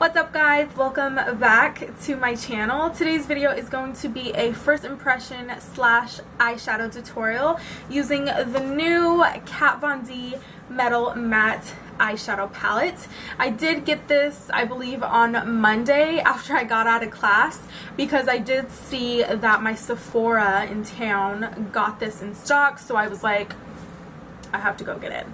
What's up guys, welcome back to my channel. Today's video is going to be a first impression slash eyeshadow tutorial using the new Kat Von D MetalMatte Eyeshadow palette. I did get this, I believe, on Monday after I got out of class because I did see that my Sephora in town got this in stock, so I was like, I have to go get it.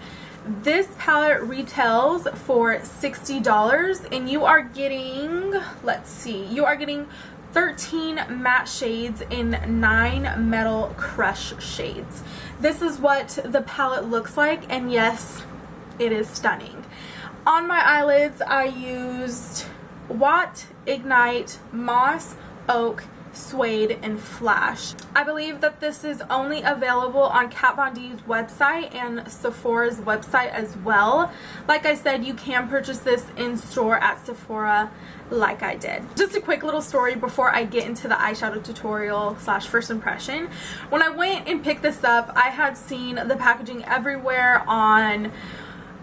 This palette retails for $60 and you are getting, let's see, you are getting 13 matte shades in 9 metal crush shades. This is what the palette looks like, and yes, it is stunning. On my eyelids I used Watt, Ignite, Moss, Oak, Suede, and Flash. I believe that this is only available on Kat Von D's website and Sephora's website as well. Like I said, you can purchase this in store at Sephora like I did. Just a quick little story before I get into the eyeshadow tutorial slash first impression. When I went and picked this up, I had seen the packaging everywhere on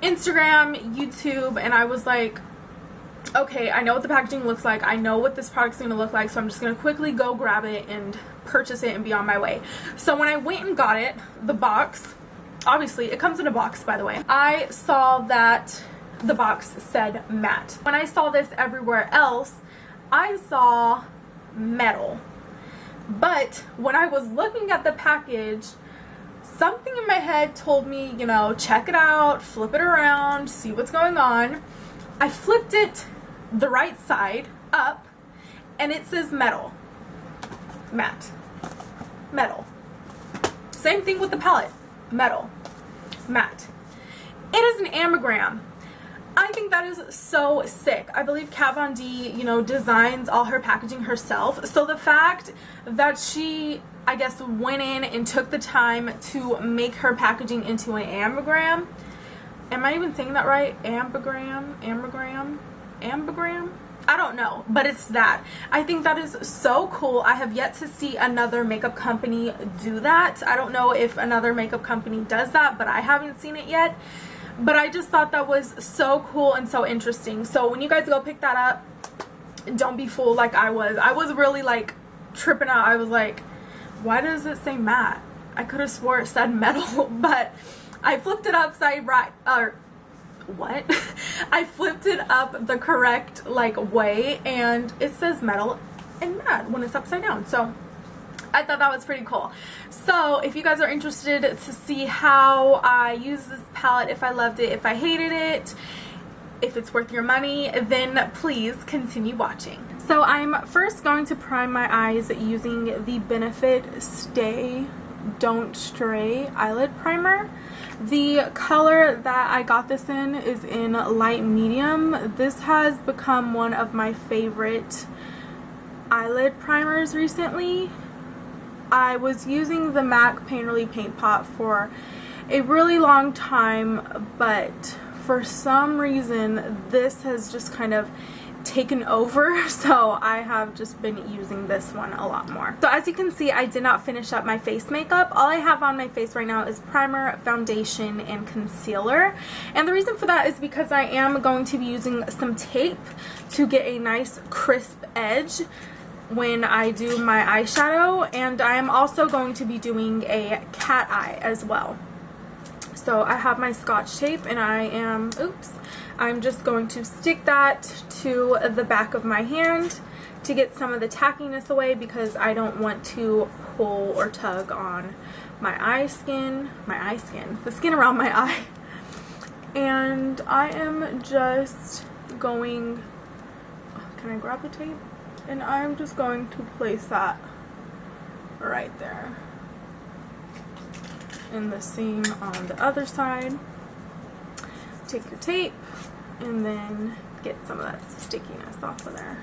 Instagram, YouTube, and I was like, okay, I know what the packaging looks like, I know what this product's going to look like, so I'm just going to quickly go grab it and purchase it and be on my way. So when I went and got it, the box, obviously it comes in a box by the way, I saw that the box said matte. When I saw this everywhere else, I saw metal. But when I was looking at the package, something in my head told me, you know, check it out, flip it around, see what's going on. I flipped it the right side up and it says metal. Matte. Metal. Same thing with the palette. Metal. Matte. It is an ammogram. I think that is so sick. I believe Kat Von D, you know, designs all her packaging herself. So the fact that she, I guess, went in and took the time to make her packaging into an ammogram. Am I even saying that right? Ambigram? I don't know, but it's that. I think that is so cool. I have yet to see another makeup company do that. I don't know if another makeup company does that, but I haven't seen it yet. But I just thought that was so cool and so interesting. So when you guys go pick that up, don't be fooled like I was. I was really like tripping out. I was like, why does it say matte? I could have swore it said metal, but I flipped it upside right, or what? I flipped it up the correct like way and it says metal and matte when it's upside down. So I thought that was pretty cool. So if you guys are interested to see how I use this palette, if I loved it, if I hated it, if it's worth your money, then please continue watching. So I'm first going to prime my eyes using the Benefit Stay Don't Stray eyelid primer. The color that I got this in is in light medium. This has become one of my favorite eyelid primers recently. I was using the MAC Painterly Paint Pot for a really long time, but for some reason this has just kind of taken over, so I have just been using this one a lot more. So as you can see, I did not finish up my face makeup. All I have on my face right now is primer, foundation, and concealer, and the reason for that is because I am going to be using some tape to get a nice crisp edge when I do my eyeshadow, and I am also going to be doing a cat eye as well. So I have my Scotch tape and I'm just going to stick that to the back of my hand to get some of the tackiness away because I don't want to pull or tug on the skin around my eye. And I am just going, can I grab the tape? And I'm just going to place that right there. And the same on the other side. Take your tape and then get some of that stickiness off of there.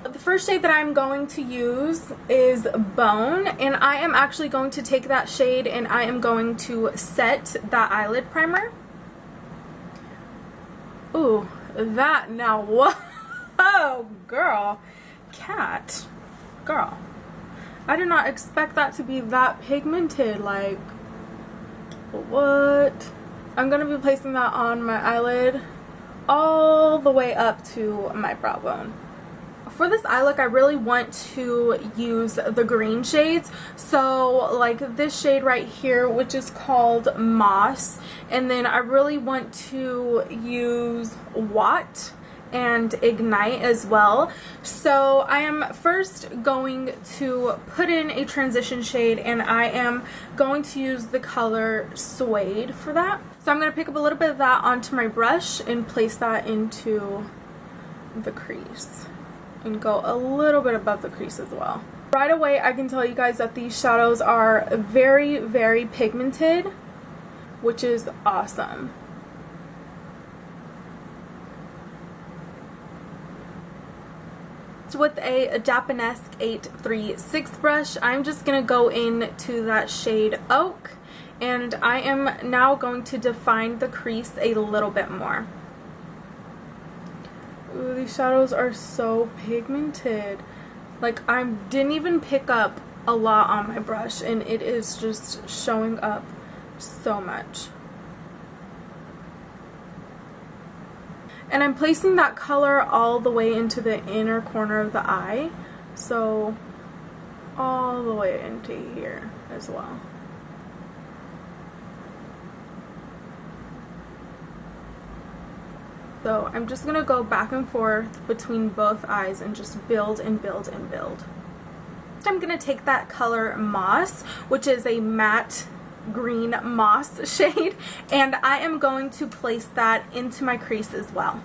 The first shade that I'm going to use is Bone, and I am actually going to take that shade and I am going to set that eyelid primer. Ooh, that now, whoa, girl, Cat, girl. I did not expect that to be that pigmented, like, what? I'm going to be placing that on my eyelid all the way up to my brow bone. For this eye look, I really want to use the green shades. So like this shade right here, which is called Moss. And then I really want to use Watt and Ignite as well. So I am first going to put in a transition shade, and I am going to use the color Suede for that. So I'm going to pick up a little bit of that onto my brush and place that into the crease and go a little bit above the crease as well. Right away I can tell you guys that these shadows are very, very pigmented, which is awesome. With a Japanesque 836 brush, I'm just going to go into that shade Oak, and I am now going to define the crease a little bit more. Ooh, these shadows are so pigmented. Like, I didn't even pick up a lot on my brush, and it is just showing up so much. And I'm placing that color all the way into the inner corner of the eye, so all the way into here as well. So I'm just going to go back and forth between both eyes and just build and build and build. I'm going to take that color Moss, which is a matte green moss shade, and I am going to place that into my crease as well.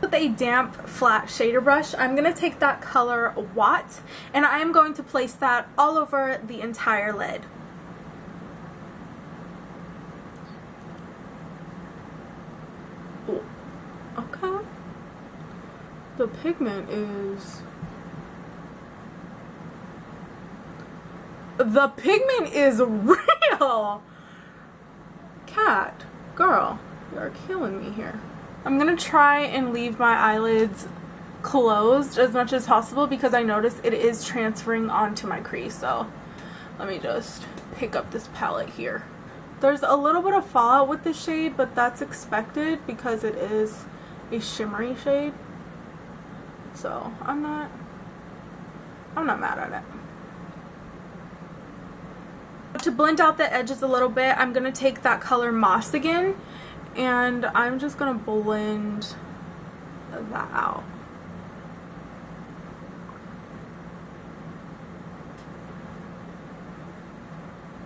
With a damp flat shader brush, I'm going to take that color Watt, and I am going to place that all over the entire lid. Ooh. Okay. The pigment is... The pigment is real! Cat, girl, you are killing me here. I'm going to try and leave my eyelids closed as much as possible because I notice it is transferring onto my crease. So let me just pick up this palette here. There's a little bit of fallout with this shade, but that's expected because it is a shimmery shade. So I'm not mad at it. To blend out the edges a little bit, I'm going to take that color Moss again, and I'm just going to blend that out.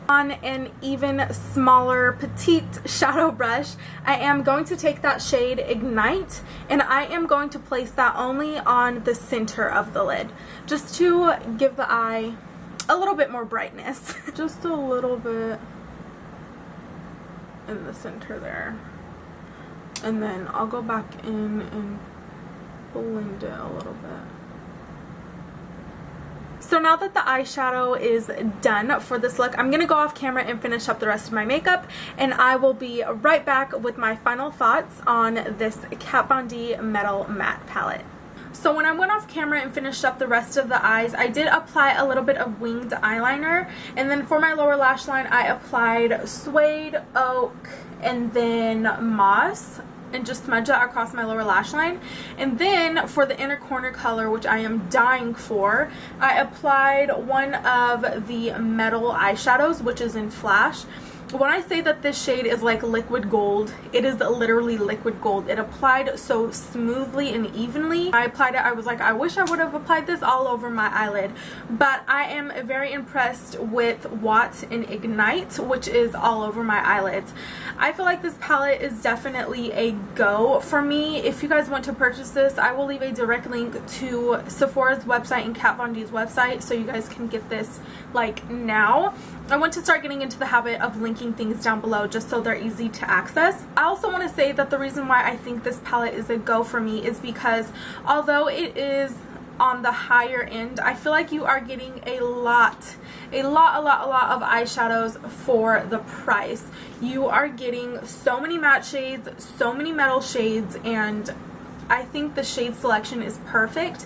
On an even smaller petite shadow brush, I am going to take that shade Ignite, and I am going to place that only on the center of the lid, just to give the eye a little bit more brightness. Just a little bit in the center there. And then I'll go back in and blend it a little bit. So now that the eyeshadow is done for this look, I'm going to go off camera and finish up the rest of my makeup, and I will be right back with my final thoughts on this Kat Von D Metal Matte palette. So when I went off camera and finished up the rest of the eyes, I did apply a little bit of winged eyeliner, and then for my lower lash line I applied Suede, Oak, and then Moss, and just smudge that across my lower lash line. And then for the inner corner color, which I am dying for, I applied one of the metal eyeshadows, which is in Flash. When I say that this shade is like liquid gold, it is literally liquid gold. It applied so smoothly and evenly. I applied it, I was like, I wish I would have applied this all over my eyelid. But I am very impressed with Watt and Ignite, which is all over my eyelids. I feel like this palette is definitely a go for me. If you guys want to purchase this, I will leave a direct link to Sephora's website and Kat Von D's website so you guys can get this like now. I want to start getting into the habit of linking things down below just so they're easy to access. I also want to say that the reason why I think this palette is a go for me is because although it is on the higher end. I feel like you are getting a lot of eyeshadows for the price. You are getting so many matte shades, so many metal shades, and I think the shade selection is perfect.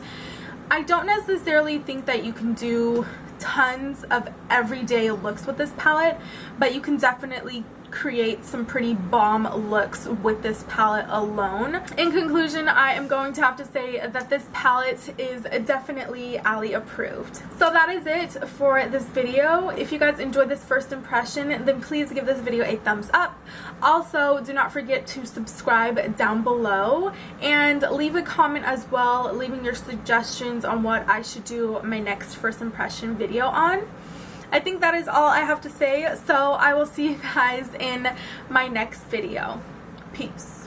I don't necessarily think that you can do tons of everyday looks with this palette, but you can definitely create some pretty bomb looks with this palette alone. In conclusion, I am going to have to say that this palette is definitely Allie approved. So that is it for this video. If you guys enjoyed this first impression, then please give this video a thumbs up. Also, do not forget to subscribe down below and leave a comment as well, leaving your suggestions on what I should do my next first impression video on. I think that is all I have to say, so I will see you guys in my next video. Peace.